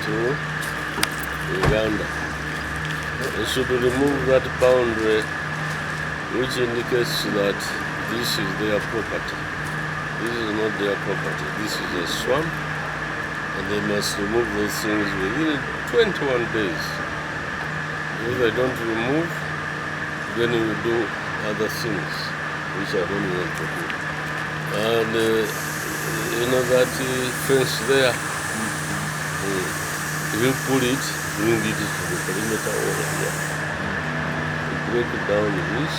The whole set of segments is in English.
to Uganda. They should remove that boundary which indicates that this is their property. This is not their property. This is a swamp, and they must remove those things within 21 days. If they don't remove, then we will do other things which I don't want to do. And you know that fence there, if you pull it, bring it to the perimeter over here. You break it down this,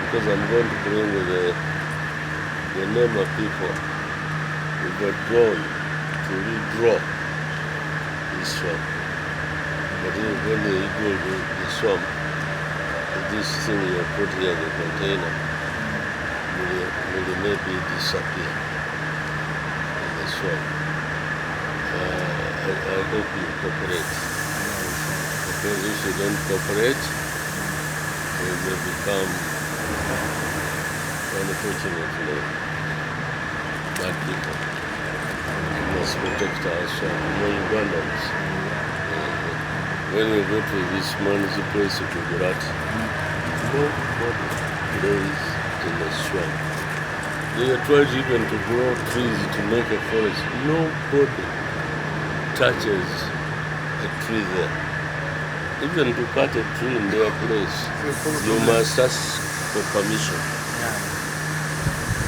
because I'm going to bring the name of people with a drone to redraw this swamp. But when they do the swamp, this thing you put here in the container will maybe disappear in the swamp. I hope you cooperate. Because if you don't cooperate, it will become, unfortunately, bad people. We must protect our swamp. Ugandans. When you go to this man's place to Gujarat, nobody plays in the swamp. They are trying even to grow trees to make a forest. Nobody touches a tree there. Even to cut a tree in their place, you must ask for permission.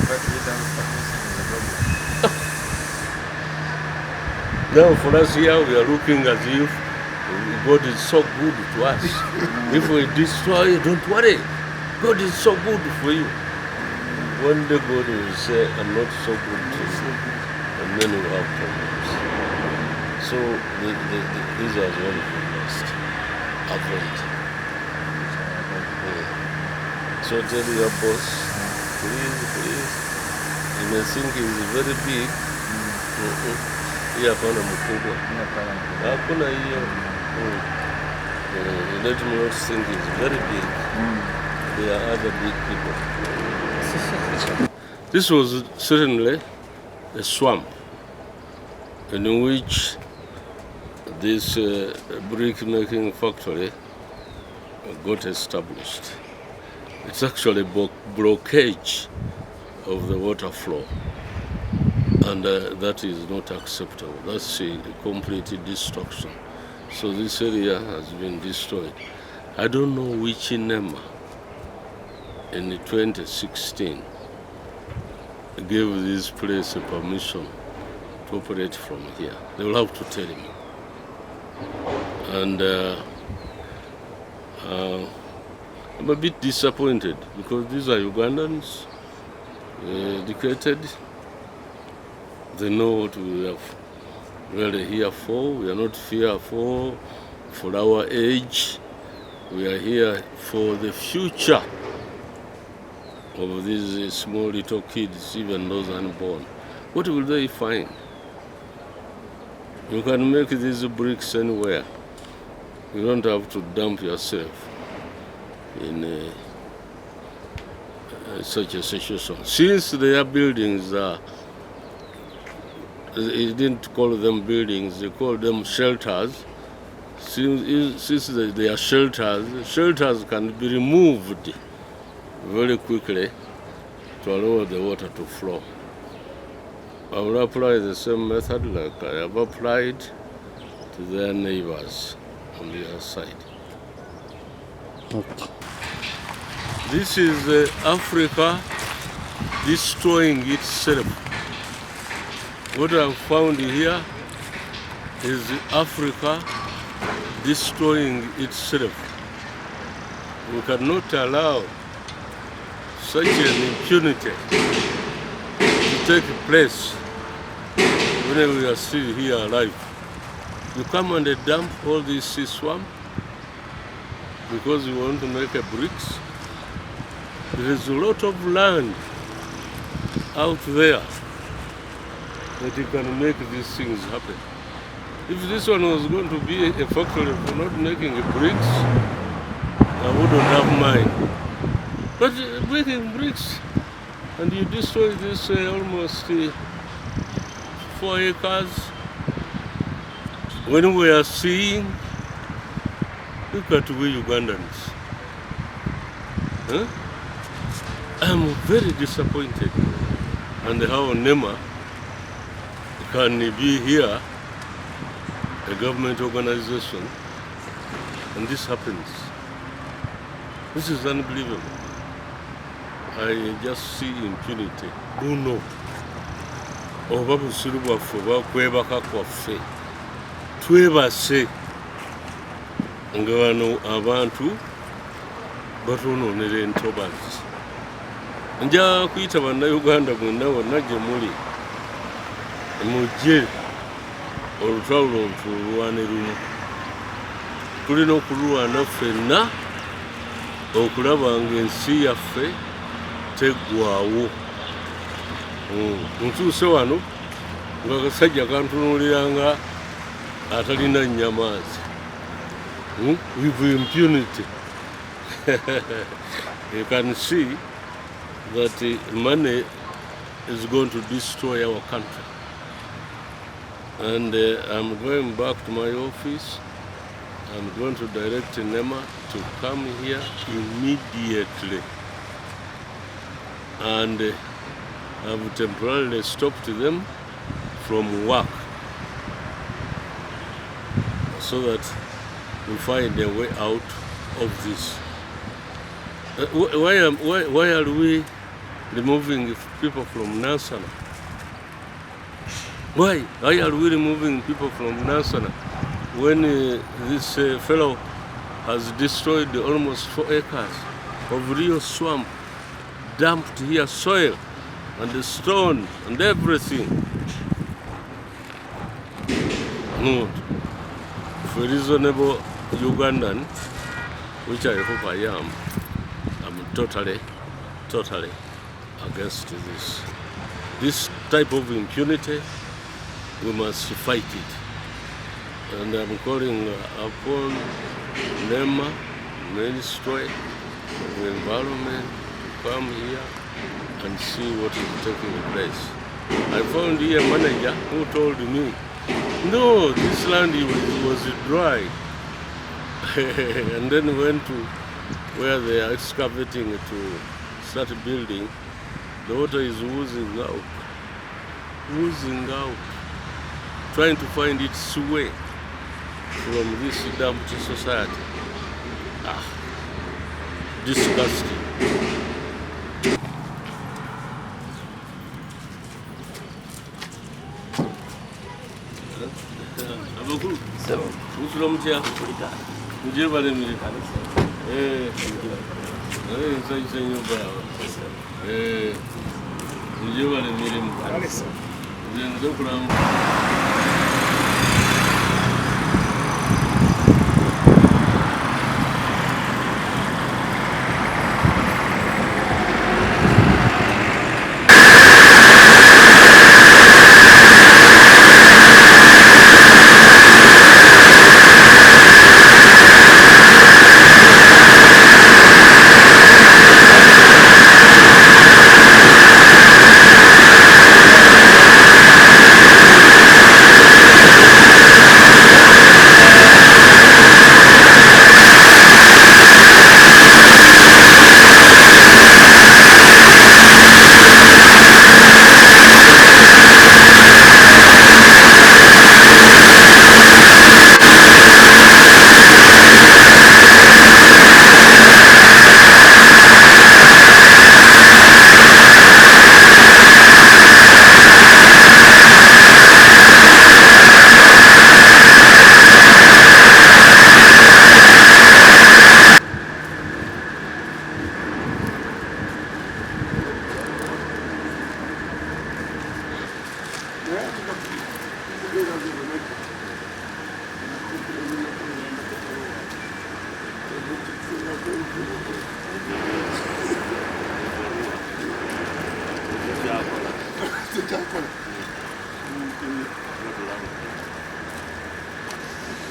But without permission is a problem. Now for us here, we are looking as if God is so good to us. If we destroy, don't worry. God is so good for you. One day God will say, I'm not so good to you. And then we'll have problems. So these are the ones we must avoid. So tell your boss, please. You may think he's very big. Hapana mkubwa. Hakuna hiyo. Let me not think he's very big. There are other big people. This was certainly a swamp in which this brick making factory got established. It's actually a blockage of the water flow. And that is not acceptable. That's a complete destruction. So this area has been destroyed. I don't know which NEMA in 2016 gave this place a permission to operate from here. They will have to tell me. And I'm a bit disappointed because these are Ugandans, educated. They know what we are really here for. We are not fearful for our age. We are here for the future of these small little kids, even those unborn. What will they find? You can make these bricks anywhere. You don't have to dump yourself in such a situation. Since their buildings are, he didn't call them buildings, they call them shelters. Since they are shelters can be removed very quickly to allow the water to flow. I will apply the same method like I have applied to their neighbors on the other side. Okay. This is Africa destroying itself. What I've found here is Africa destroying itself. We cannot allow such an impunity to take place when we are still here alive. You come and dump all this swamp because you want to make a bricks. There is a lot of land out there that you can make these things happen. If this one was going to be a factory for not making bricks, I wouldn't have mind. But making bricks, and you destroy this almost 4 acres, when we are seeing, look at we Ugandans. Huh? I'm very disappointed. And how NEMA can be here, a government organization, and this happens. This is unbelievable. I just see impunity. Buno. Oba busiru bwaffe oba kwebaka kwaffe. Twebase nga wano abantu batonoonera entobazi. Nja kuyita bannayuganda mwenna wonna gye muli mujje olutalo ntulwane lumu. Tulina okulwana ffenna okulaba ng'ensi yaffe teggwaawo. Ntuuse wano ng'akasajja kantunuulira nga atalina nnyamaazi. With impunity. You can see that money is going to destroy our country. And I'm going back to my office. I'm going to direct NEMA to come here immediately. And I've temporarily stopped them from work so that we find a way out of this. Why are we removing people from Nansana? Why are we removing people from Nansana when this fellow has destroyed almost 4 acres of real swamp, dumped here soil and the stone and everything? No. For reasonable Ugandan, which I hope I am, I'm totally against this. This type of impunity, we must fight it. And I'm calling upon NEMA, Ministry of Environment, to come here and see what is taking place. I found here a manager who told me, no, this land was dry. And then went to where they are excavating to start building. The water is oozing out, trying to find its way from this dumped society. Disgusting.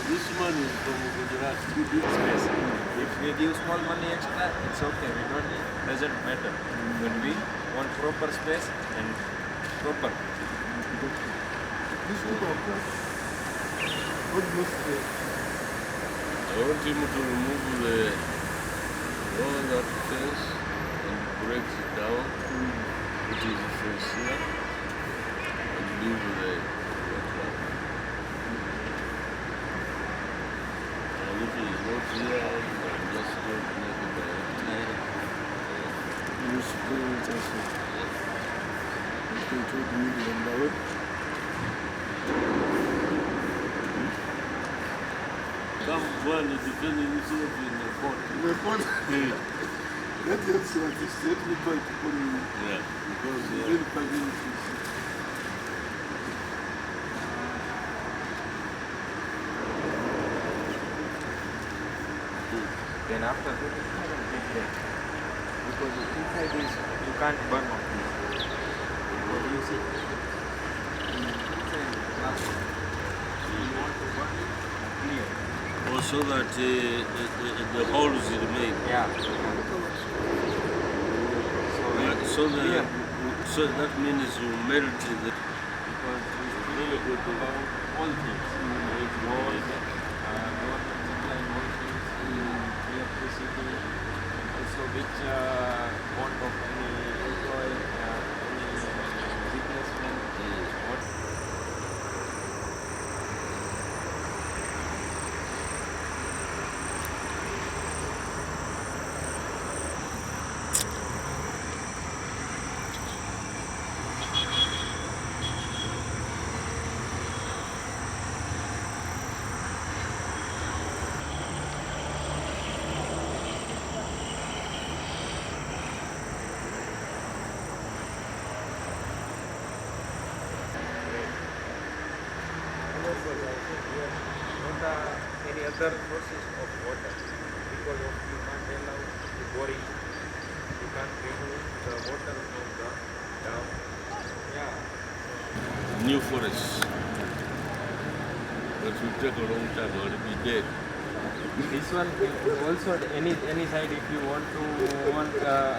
This money is from Gujarat. Space. If we give small money extra, it's okay. We don't need. Doesn't matter. But we want proper space and proper. want him to remove the all that fence and break it down, put his fence here, and leave the wetland. And if he is not here, I'm just going to make it direct. You spray it also. They told me to allow it. Come go and defend himself in the court. The point. That is what he said. We try to put him. Yeah, because Very convenient. Then after that, it's not a big thing. Because inside is, you can't burn off this. What do you see? Inside is glass. You want to burn it, clear. also that the holes remain. Yeah. So that means you melt the. Because it's really good about all things. Like walls, government supply all things, electricity, also which want of any employee, any businessman, what. Any other sources of water because of you can't allow the boring, you can't remove the water from the dam. Yeah. New forest. That will take a long time, or it'll be dead. This one also any side if you want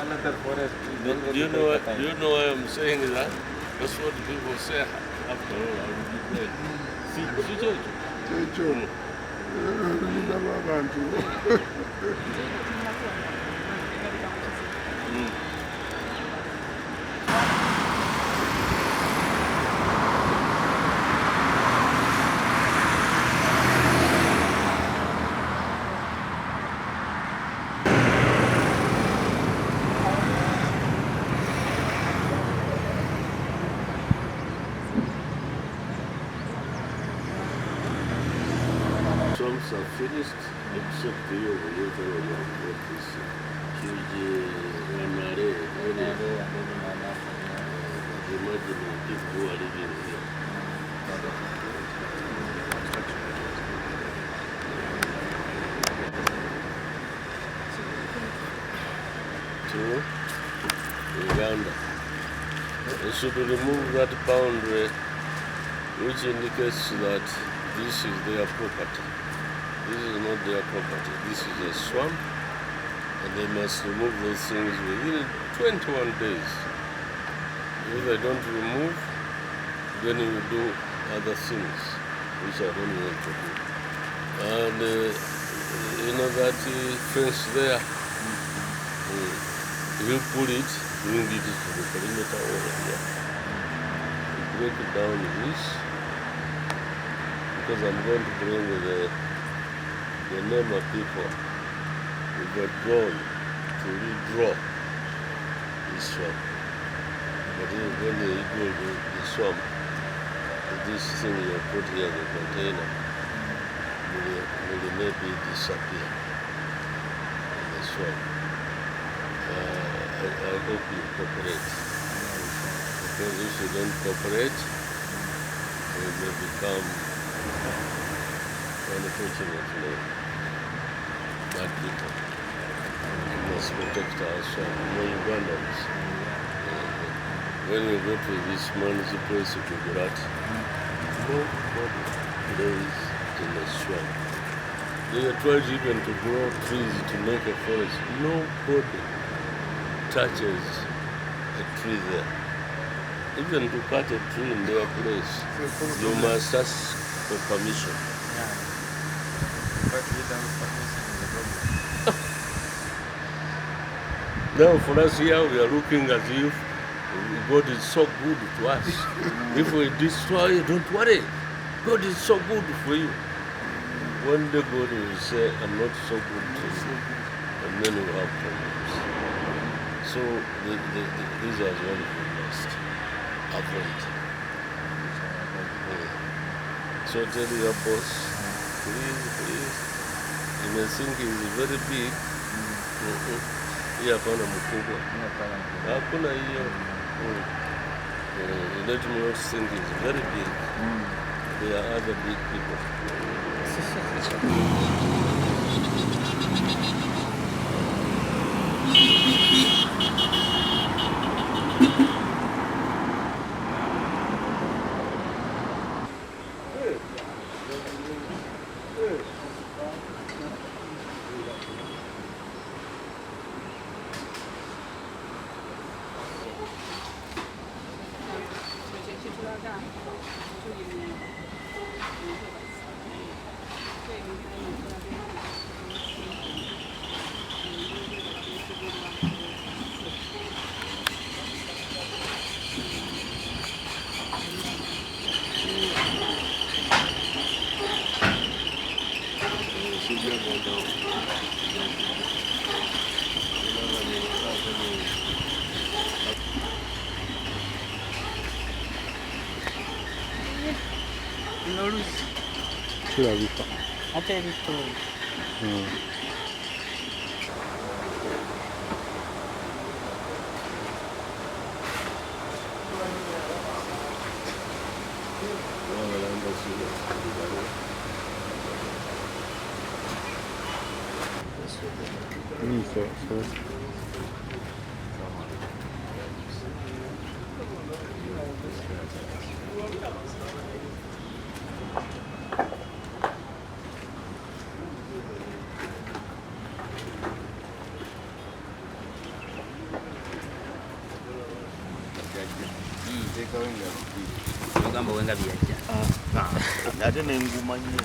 another forest. Do you know why I'm saying that? That's what people say after all, I will be dead. See, Checho. Laba abantu. Swamps are finished, except the over here where you have got this huge runway. Imagine people who are living here. To Uganda. They should remove that boundary which indicates that this is their property. This is not their property. This is a swamp, and they must remove those things within 21 days. If they don't remove, then you will do other things, which I don't want to do. And you know that fence there, you pull it, bring it to the perimeter over here. You break it down this, because I'm going to bring the name of people with the drone to redraw this swamp. But when you do the swamp, this thing you put here, the container, will maybe disappear in the swamp. I hope you cooperate. Because if you don't cooperate, it may become, unfortunately, bad people. We must protect our swamp. No Ugandans. When you go to this man's place to Gujarat, nobody plays in the swamp. They are trying even to grow trees to make a forest. Nobody touches a tree there. Even to cut a tree in their place, you must ask for permission. But without permission is a problem. Now for us here, we are looking as if God is so good to us. If we destroy, don't worry. God is so good for you. One day God will say, I'm not so good to you. And then we have problems. So these are one of the most avoid. So tell your boss, please. You may think he's very big. Hii hapana mkubwa. Hakuna hiyo. Let me not think it's very big. There are other big people. kirabika ate ebitooyi ogamba wenga byajja ate nenguma nnyo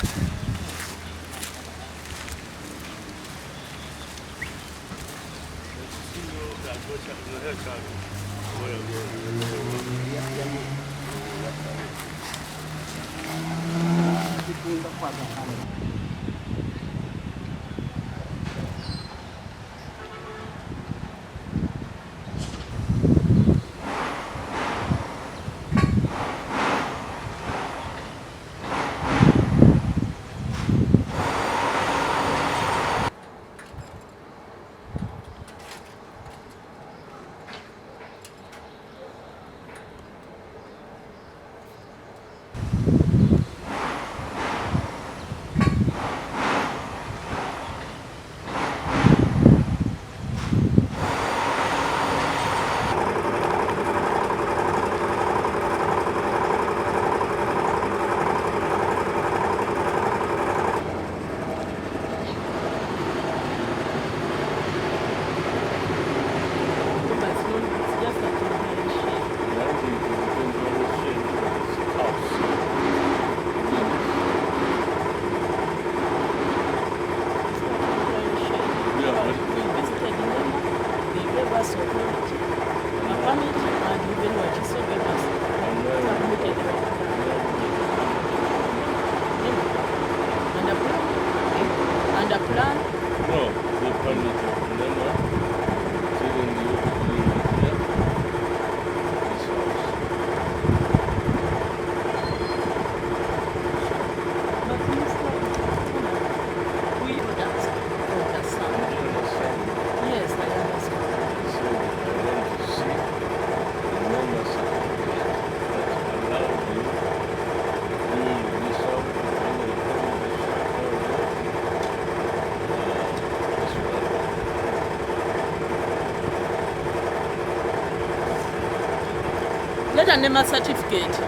leta nema certificate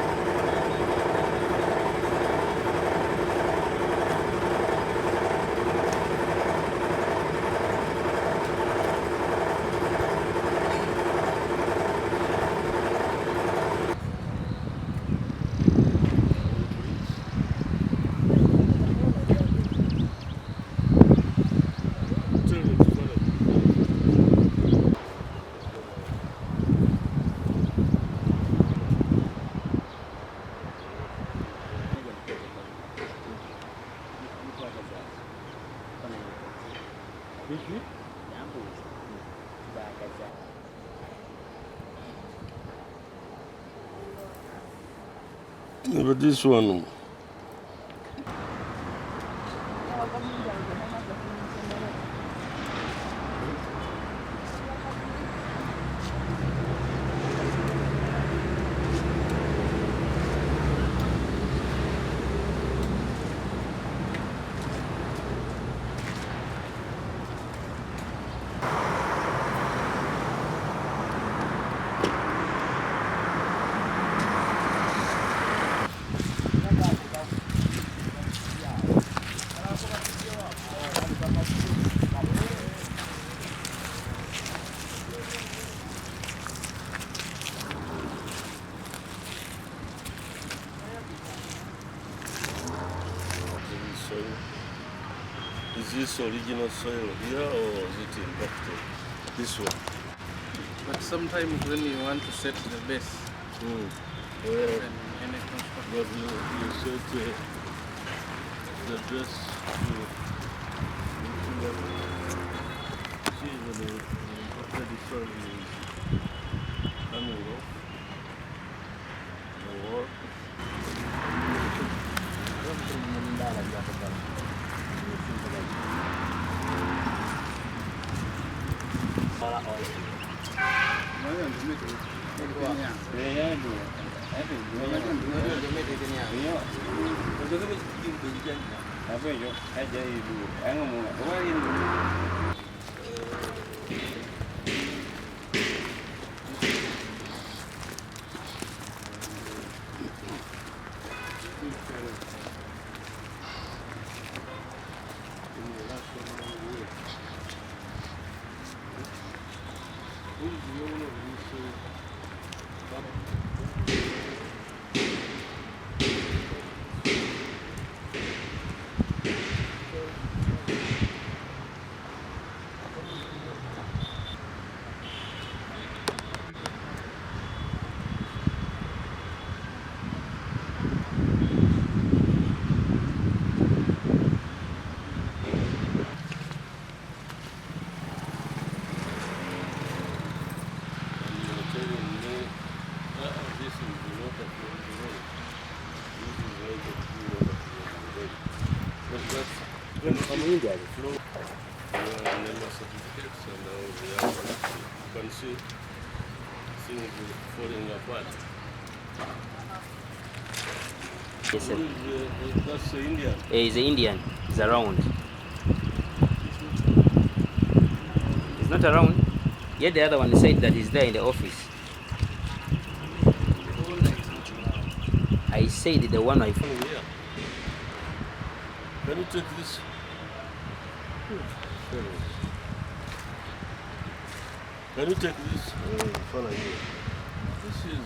But this one, is this original soil here or is it imported? This one. But sometimes when you want to set the base, But you set the base see when the imported soil is coming off the wall. See things falling apart. Yes, sir. That's the Indian. He's the Indian. He's around. He's not around. Yet the other one said that he's there in the office. I said the one I found. Yeah. Can you take this? Can you take this? Follow here. This is.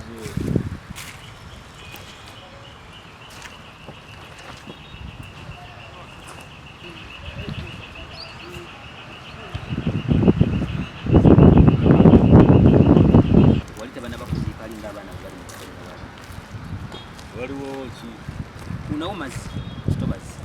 Waliwo ki? Unaomazi, ntobazi.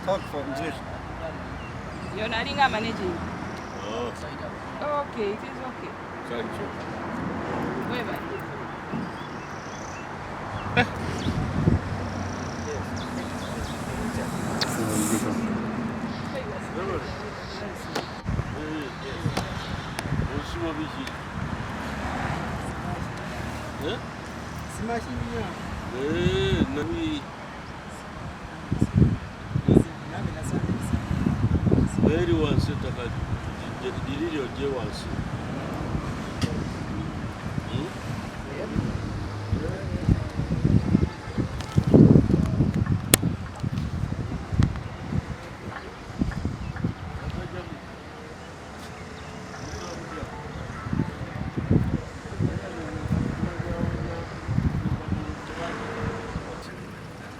Thought-provoking. You're not managing. Oh, Okay, it is okay. thank you. Where Very one set of delirio je once.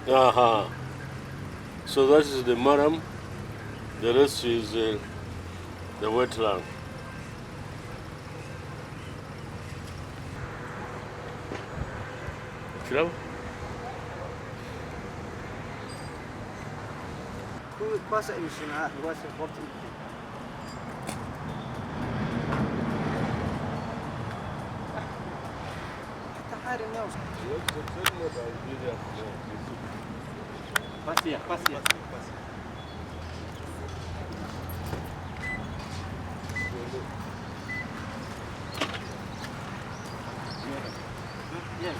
Aha. So that is the maram. The rest is the wetland. Kirabo? Passa ensinar, gosta de volta. Passeia. Yes,